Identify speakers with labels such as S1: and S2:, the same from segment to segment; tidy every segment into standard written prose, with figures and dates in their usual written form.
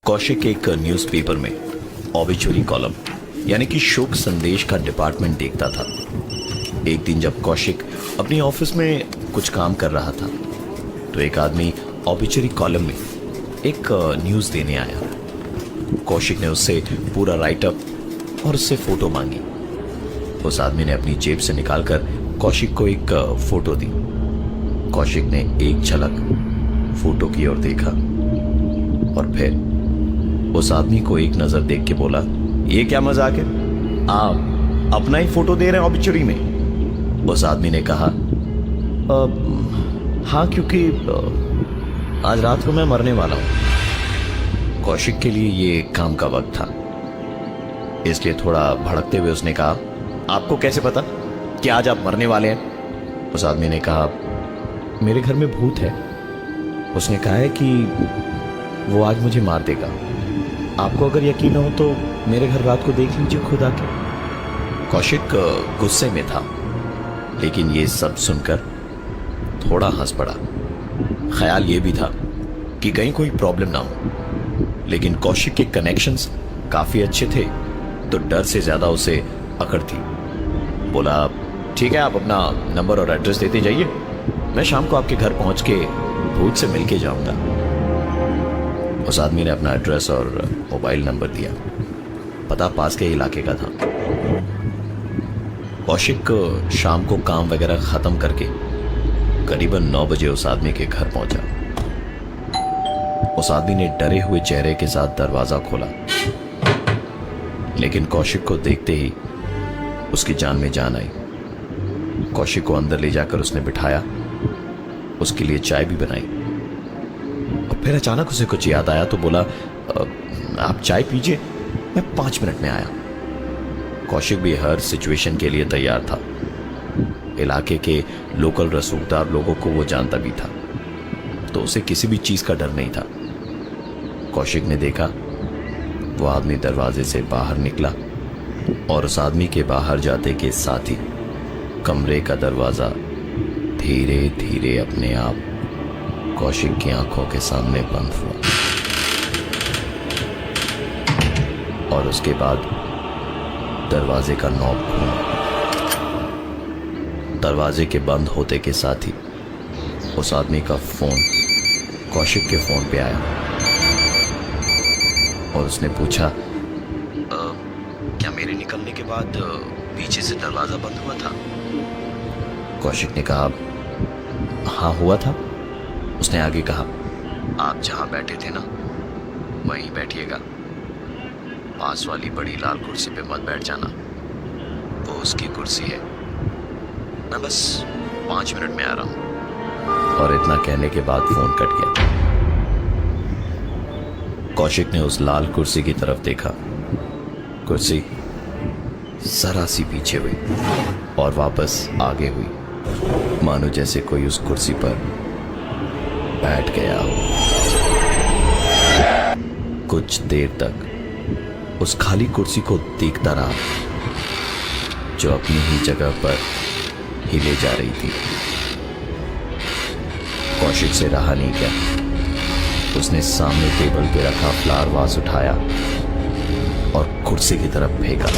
S1: कौशिक एक न्यूज़पेपर में obituary column यानी कि शोक संदेश का डिपार्टमेंट देखता था। एक दिन जब कौशिक अपनी ऑफिस में कुछ काम कर रहा था तो एक आदमी ऑबिचुरी कॉलम में एक न्यूज़ देने आया। कौशिक ने उससे पूरा राइटअप और उससे फोटो मांगी। उस आदमी ने अपनी जेब से निकालकर कौशिक को एक फोटो दी। कौशिक ने एक झलक फोटो की ओर देखा और फिर उस आदमी को एक नजर देख के बोला, ये क्या मजाक है, आप अपना ही फोटो दे रहे हैं ऑबिचुरी में? उस आदमी ने कहा, हाँ, क्योंकि आज रात को मैं मरने वाला हूं। कौशिक के लिए ये काम का वक्त था, इसलिए थोड़ा भड़कते हुए उसने कहा, आपको कैसे पता कि आज आप मरने वाले हैं? उस आदमी ने कहा, मेरे घर में भूत है, उसने कहा है कि वो आज मुझे मार देगा। आपको अगर यकीन हो तो मेरे घर रात को देख लीजिए खुद आके। कौशिक गुस्से में था, लेकिन ये सब सुनकर थोड़ा हंस पड़ा। ख्याल ये भी था कि कहीं कोई प्रॉब्लम ना हो, लेकिन कौशिक के कनेक्शंस काफी अच्छे थे तो डर से ज्यादा उसे अकड़ थी। बोला, ठीक है, आप अपना नंबर और एड्रेस देते जाइए, मैं शाम को आपके घर पहुंच के भूत से मिलके जाऊंगा। उस आदमी ने अपना एड्रेस और मोबाइल नंबर दिया। पता पास के इलाके का था। कौशिक शाम को काम वगैरह खत्म करके करीबन 9 बजे उस आदमी के घर पहुंचा। उस आदमी ने डरे हुए चेहरे के साथ दरवाजा खोला, लेकिन कौशिक को देखते ही उसकी जान में जान आई। कौशिक को अंदर ले जाकर उसने बिठाया, उसके लिए चाय भी बनाई और फिर अचानक उसे कुछ याद आया तो बोला, आप चाय पीजिए, मैं 5 मिनट में आया। कौशिक भी हर सिचुएशन के लिए तैयार था। इलाके के लोकल रसूखदार लोगों को वो जानता भी था, तो उसे किसी भी चीज का डर नहीं था। कौशिक ने देखा वो आदमी दरवाजे से बाहर निकला और उस आदमी के बाहर जाते के साथ ही कमरे का दरवाजा धीरे धीरे अपने आप कौशिक की आंखों के सामने बंद हुआ और उसके बाद दरवाजे का नॉब घूमा। दरवाजे के बंद होते के साथ ही उस आदमी का फोन कौशिक के फोन पे आया और उसने पूछा, क्या मेरे निकलने के बाद पीछे से दरवाजा बंद हुआ था? कौशिक ने कहा, हाँ हुआ था। उसने आगे कहा, आप जहां बैठे थे ना वहीं बैठिएगा, पास वाली बड़ी लाल कुर्सी पे मत बैठ जाना, वो उसकी कुर्सी है, मैं बस 5 मिनट में आ रहा हूं। और इतना कहने के बाद फोन कट गया। कौशिक ने उस लाल कुर्सी की तरफ देखा। कुर्सी जरा सी पीछे हुई और वापस आगे हुई, मानो जैसे कोई उस कुर्सी पर बैठ गया हो। कुछ देर तक उस खाली कुर्सी को देखता रहा जो अपनी ही जगह पर हिले जा रही थी। कौशिक से रहा नहीं गया। उसने सामने टेबल पे रखा फ्लावर वास उठाया और कुर्सी की तरफ फेंका।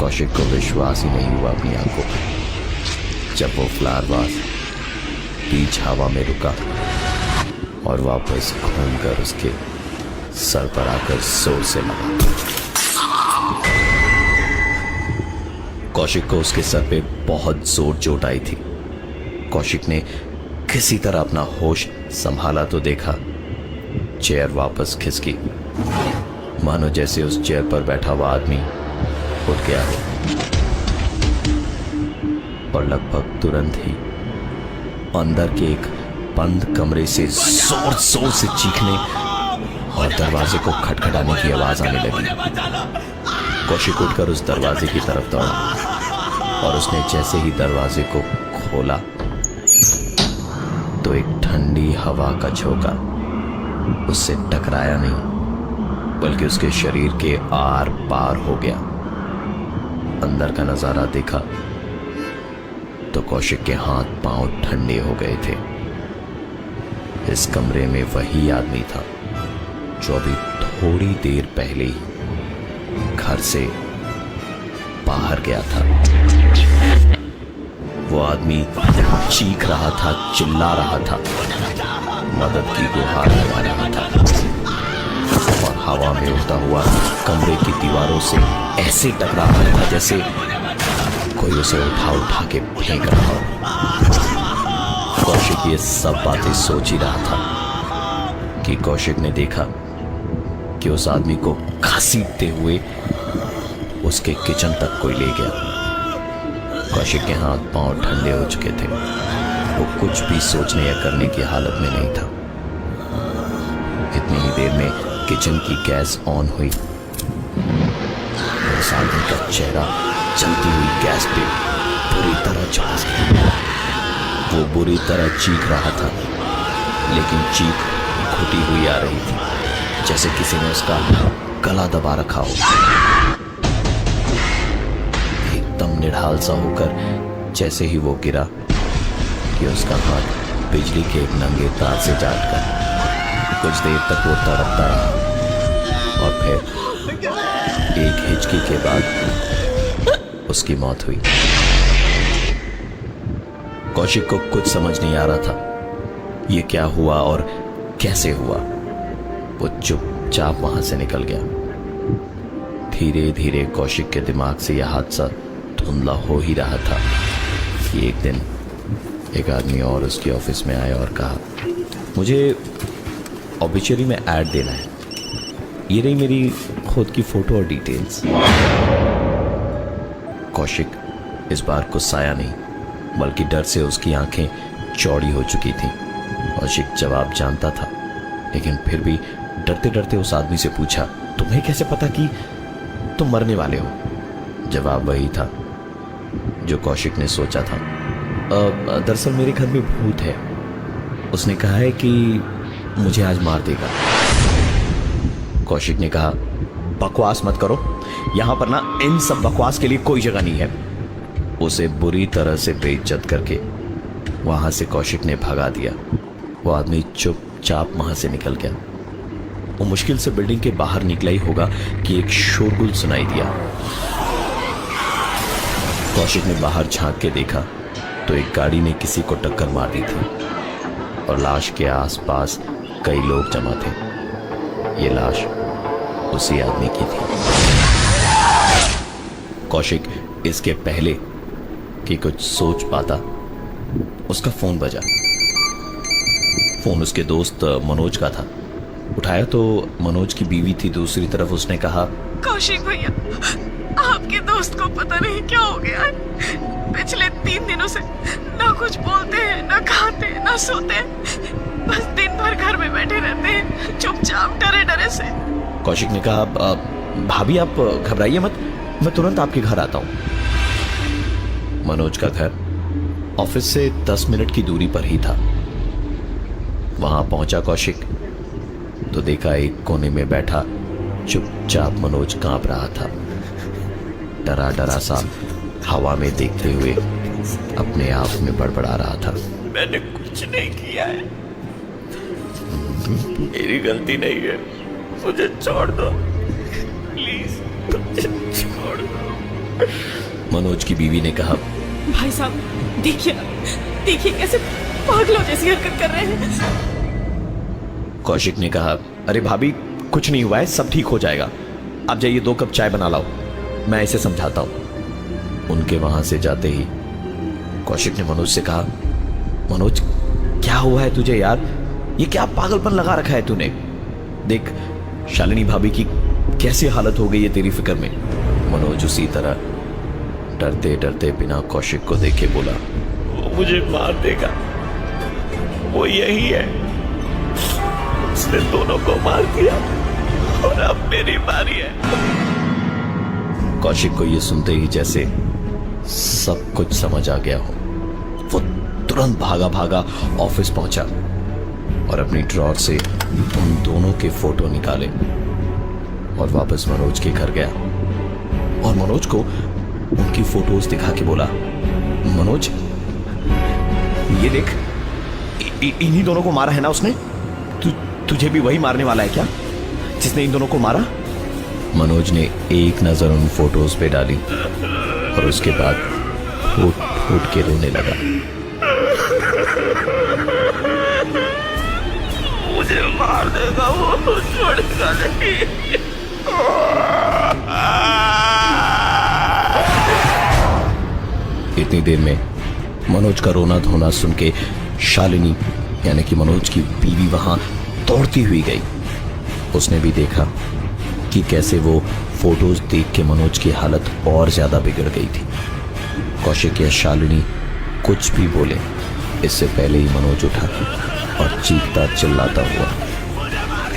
S1: कौशिक को विश्वास ही नहीं हुआ अपनी आंखों पर जब वो फ्लावर वास बीच हवा में रुका और वापस घूमकर उसके सर पर आकर जोर से लगा। कौशिक को उसके सर पे बहुत जोर चोट आई थी। कौशिक ने किसी तरह अपना होश संभाला तो देखा चेयर वापस खिसकी, मानो जैसे उस चेयर पर बैठा हुआ आदमी उठ गया हो। और लगभग तुरंत ही अंदर के एक बंद कमरे से जोर जोर से चीखने और दरवाजे को खटखटाने की आवाज आने लगी। कौशिक उठकर उस दरवाजे की तरफ दौड़ा और उसने जैसे ही दरवाजे को खोला तो एक ठंडी हवा का झोंका उससे टकराया नहीं बल्कि उसके शरीर के आर पार हो गया। अंदर का नजारा देखा तो कौशिक के हाथ पांव ठंडे हो गए थे। इस कमरे में वही आदमी था जो अभी थोड़ी देर पहले ही घर से बाहर गया था। वो आदमी चीख रहा था, चिल्ला रहा था, मदद की गुहार लगा रहा था और हवा में उड़ता हुआ कमरे की दीवारों से ऐसे टकरा रहा था जैसे कोई उसे उठा उठा के फेंक रहा हो। कौशिक ये सब बातें सोच ही रहा था कि कौशिक ने देखा कि उस आदमी को घसीटते हुए उसके किचन तक कोई ले गया। कौशिक के हाथ पांव ठंडे हो चुके थे। वो कुछ भी सोचने या करने की हालत में नहीं था। इतनी ही देर में किचन की गैस ऑन हुई। उस आदमी का चेहरा जलती हुई गैस पे बुरी तरह झुलस गया। वो बुरी तरह चीख रहा था, लेकिन चीख घुटी हुई आ रही थी, जैसे किसी ने उसका गला दबा रखा हो। एकदम निढाल सा होकर जैसे ही वो गिरा कि उसका हाथ बिजली के एक नंगे तार से जाटकर कुछ देर तक वो तड़पता रहा और फिर एक हिचकी के बाद उसकी मौत हुई। कौशिक को कुछ समझ नहीं आ रहा था ये क्या हुआ और कैसे हुआ। वो चुपचाप वहां से निकल गया। धीरे धीरे कौशिक के दिमाग से यह हादसा धुंधला हो ही रहा था कि एक दिन एक आदमी और उसके ऑफिस में आया और कहा, मुझे ऑबिचुरी में ऐड देना है, ये रही मेरी खुद की फोटो और डिटेल्स। कौशिक इस बार गुस्साया नहीं, बल्कि डर से उसकी आंखें चौड़ी हो चुकी थीं। कौशिक जवाब जानता था, लेकिन फिर भी डरते डरते उस आदमी से पूछा, तुम्हें कैसे पता कि तुम मरने वाले हो? जवाब वही था जो कौशिक ने सोचा था। दरअसल मेरे घर में भूत है, उसने कहा है कि मुझे आज मार देगा। कौशिक ने कहा, बकवास मत करो, यहां पर ना इन सब बकवास के लिए कोई जगह नहीं है। उसे बुरी तरह से बेइज्जत करके वहां से कौशिक ने भगा दिया। वो आदमी चुपचाप वहां से निकल गया। वो मुश्किल से बिल्डिंग के बाहर निकला ही होगा कि एक शोरगुल सुनाई दिया। कौशिक ने बाहर झांक के देखा तो एक गाड़ी ने किसी को टक्कर मार दी थी और लाश के आसपास कई लोग जमा थे। ये लाश उसी आदमी की थी। कौशिक इसके पहले कि कुछ सोच पाता, उसका फोन बजा। फोन उसके दोस्त मनोज का था। उठाया तो मनोज की बीवी थी दूसरी तरफ। उसने कहा,
S2: कौशिक भैया, आपके दोस्त को पता नहीं क्या हो गया है। पिछले 3 दिनों से ना कुछ बोलते हैं, ना खाते हैं, ना सोते हैं, बस दिन भर घर में बैठे रहते हैं, चुपचाप डरे डरे से।
S1: कौशिक ने कहा, भाभी आप घबराइए मत, मैं तुरंत आपके घर आता हूं। मनोज का घर ऑफिस से 10 मिनट की दूरी पर ही था। वहां पहुंचा कौशिक तो देखा एक कोने में बैठा चुपचाप मनोज कांप रहा था, डरा डरा सा हवा में देखते हुए अपने आप में बड़बड़ा रहा था।
S3: मैंने कुछ नहीं किया है, मेरी गलती नहीं है, मुझे छोड़ दो प्लीज, मुझे छोड़ दो।
S1: मनोज की बीवी ने कहा,
S2: भाई साहब देखिए देखिए कैसे पागलों जैसी हरकत कर रहे हैं।
S1: कौशिक ने कहा, अरे भाभी कुछ नहीं हुआ है, सब ठीक हो जाएगा, आप जाइए 2 कप चाय बना लाओ, मैं इसे समझाता हूं। उनके वहां से जाते ही कौशिक ने मनोज से कहा, मनोज क्या हुआ है तुझे यार, ये क्या पागलपन लगा रखा है तूने? देख शालिनी भाभी की कैसी हालत हो गई है तेरी फिक्र में। मनोज उसी तरह डरते डरते बिना कौशिक को देखे बोला,
S3: वो मुझे मार देगा, वो यही है, उसने दोनों को मार दिया और अब मेरी बारी है।
S1: कौशिक को यह सुनते ही जैसे सब कुछ समझ आ गया हो। वो तुरंत भागा भागा ऑफिस पहुंचा और अपनी ड्रॉर से उन दोनों के फोटो निकाले और वापस मनोज के घर गया और मनोज को उनकी फोटोज दिखा के बोला, मनोज ये देख, इन्हीं दोनों को मारा है ना उसने। तुझे भी वही मारने वाला है क्या जिसने इन दोनों को मारा? मनोज ने एक नजर उन फोटोज पे डाली और उसके बाद फूट फूट के रोने लगा।
S3: मुझे मार देगा वो, छोड़ेगा नहीं।
S1: इतनी देर में मनोज का रोना धोना सुन के शालिनी यानी कि मनोज की बीवी वहां दौड़ती हुई गई। उसने भी देखा कि कैसे वो फोटोज देख के मनोज की हालत और ज्यादा बिगड़ गई थी। कौशिक या शालिनी कुछ भी बोले इससे पहले ही मनोज उठा और चीखता चिल्लाता हुआ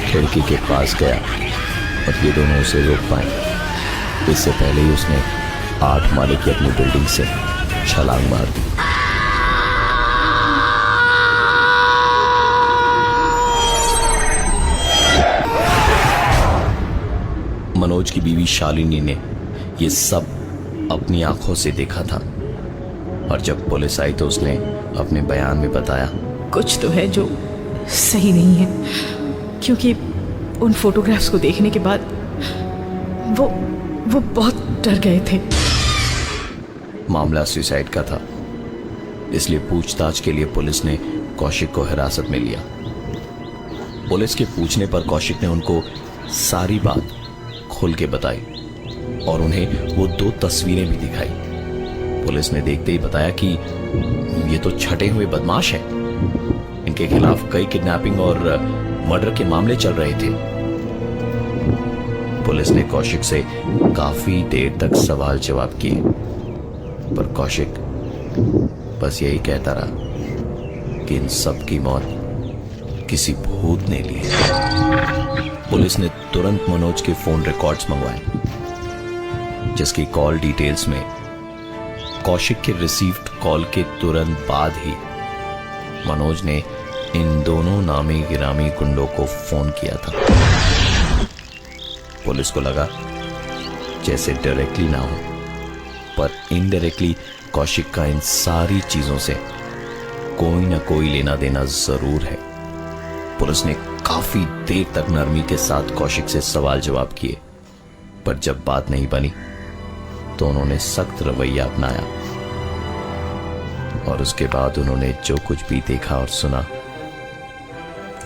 S1: खिड़की के पास गया और ये दोनों उसे रोक पाए इससे पहले ही उसने 8 माले की अपनी बिल्डिंग से छलांग मार दी। मनोज की बीवी शालिनी ने ये सब अपनी आंखों से देखा था और जब पुलिस आई तो उसने अपने बयान में बताया,
S2: कुछ तो है जो सही नहीं है, क्योंकि उन फोटोग्राफ्स को देखने के बाद वो बहुत डर गए थे।
S1: मामला सुसाइड का था, इसलिए पूछताछ के लिए पुलिस ने कौशिक को हिरासत में लिया। पुलिस के पूछने पर कौशिक ने उनको सारी बात खोल के बताई और उन्हें वो 2 तस्वीरें भी दिखाई। पुलिस ने देखते ही बताया कि ये तो छटे हुए बदमाश हैं, इनके खिलाफ कई किडनैपिंग और मर्डर के मामले चल रहे थे। पुलिस ने कौशिक से काफी देर तक सवाल जवाब किए पर कौशिक बस यही कहता रहा कि इन सब की मौत किसी भूत ने ली है। पुलिस ने तुरंत मनोज के फोन रिकॉर्ड्स मंगवाए जिसकी कॉल डिटेल्स में कौशिक के रिसीव्ड कॉल के तुरंत बाद ही मनोज ने इन दोनों नामी गिरामी गुंडों को फोन किया था। पुलिस को लगा जैसे डायरेक्टली ना हो पर इनडायरेक्टली कौशिक का इन सारी चीजों से कोई ना कोई लेना देना जरूर है। पुलिस ने काफी देर तक नरमी के साथ कौशिक से सवाल जवाब किए पर जब बात नहीं बनी तो उन्होंने सख्त रवैया अपनाया और उसके बाद उन्होंने जो कुछ भी देखा और सुना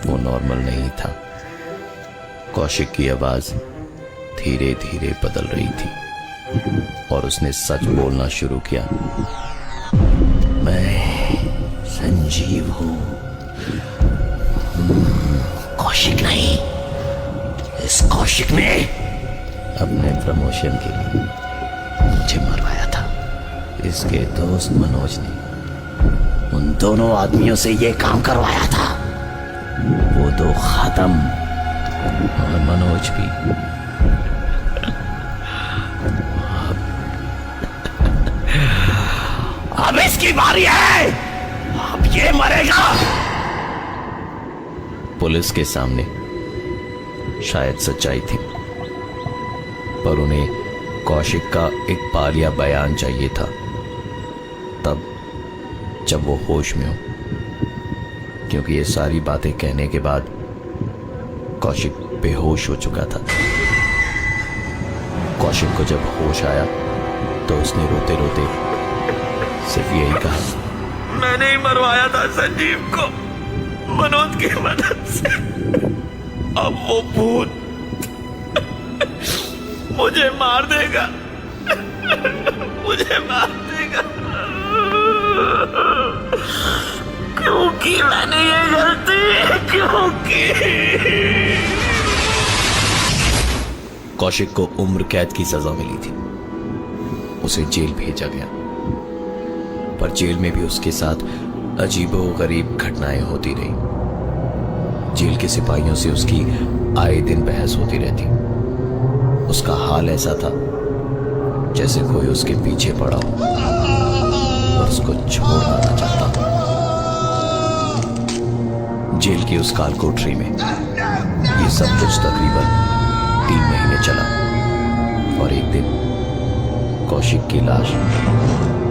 S1: वो नॉर्मल नहीं था। कौशिक की आवाज धीरे धीरे बदल रही थी और उसने सच बोलना शुरू किया। मैं संजीव हूं, कौशिक नहीं। इस कौशिक ने अपने प्रमोशन के लिए मुझे मरवाया था। इसके दोस्त मनोज ने उन दोनों आदमियों से यह काम करवाया था। वो 2 खत्म और मनोज भी। अब इसकी बारी है, अब ये मरेगा। पुलिस के सामने शायद सच्चाई थी पर उन्हें कौशिक का एक पालिया बयान चाहिए था तब जब वो होश में हो, क्योंकि ये सारी बातें कहने के बाद कौशिक बेहोश हो चुका था। कौशिक को जब होश आया तो उसने रोते रोते सिर्फ यही कहा,
S3: मैंने ही मरवाया था संजीव को मनोज की मदद से। अब वो भूत मुझे मार देगा, मुझे मार देगा क्योंकि मैंने ये गलती क्यों की।
S1: कौशिक को उम्र कैद की सजा मिली थी। उसे जेल भेजा गया पर जेल में भी उसके साथ अजीबोगरीब घटनाएं होती रही। जेल के सिपाहियों से उसकी आए दिन बहस होती रहती। उसका हाल ऐसा था जैसे कोई उसके पीछे पड़ा हो और उसको छोड़ना ना चाहता। जेल की उस काल कोठरी में ये सब कुछ तकरीबन 3 महीने चला और एक दिन कौशिक की लाश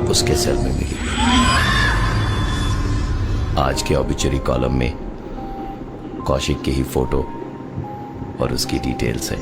S1: उसके सेल में मिली। आज के ऑबिचरी कॉलम में कौशिक की ही फोटो और उसकी डिटेल्स है।